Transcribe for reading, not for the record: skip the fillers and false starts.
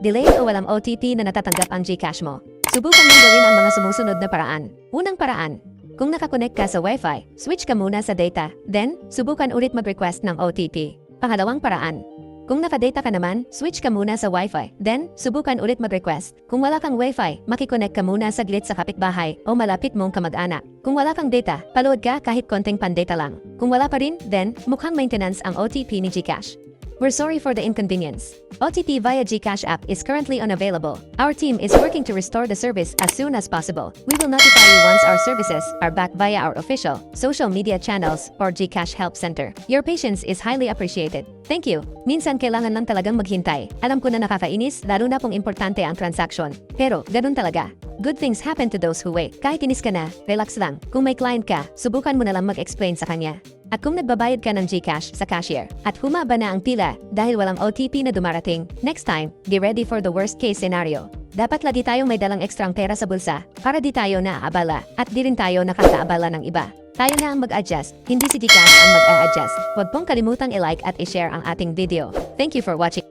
delayed o walang OTP na natatanggap ang GCash mo. Subukan mong gawin ang mga sumusunod na paraan. Unang paraan. Kung nakakonect ka sa Wi-Fi, switch ka muna sa data, then, subukan ulit mag-request ng OTP. Pangalawang paraan. Kung nakadata ka naman, switch ka muna sa Wi-Fi, then, subukan ulit mag-request. Kung wala kang Wi-Fi, makikonek ka muna saglit sa kapitbahay o malapit mong kamag-anak. Kung wala kang data, paload ka kahit konting pandata lang. Kung wala pa rin, then, mukhang maintenance ang OTP ni GCash. We're sorry for the inconvenience. OTP via GCash app is currently unavailable. Our team is working to restore the service as soon as possible. We will notify you once our services are back via our official social media channels or GCash Help Center. Your patience is highly appreciated. Thank you. Minsan kailangan lang talagang maghintay. Alam ko na nakakainis, lalo na kung importante ang transaction. Pero, ganun talaga. Good things happen to those who wait. Kahit inis ka na, relax lang. Kung may client ka, subukan mo na lang mag-explain sa kanya. At kung nagbabayad ka ng GCash sa cashier at humaba na ang pila dahil walang OTP na dumarating, next time, be ready for the worst case scenario. Dapat lagi tayong may dalang ekstrang pera sa bulsa para di tayo naaabala at di rin tayo nakakaabala ng iba. Tayo na ang mag-adjust, hindi si GCash ang mag-a-adjust. Huwag pong kalimutang i-like at i-share ang ating video. Thank you for watching.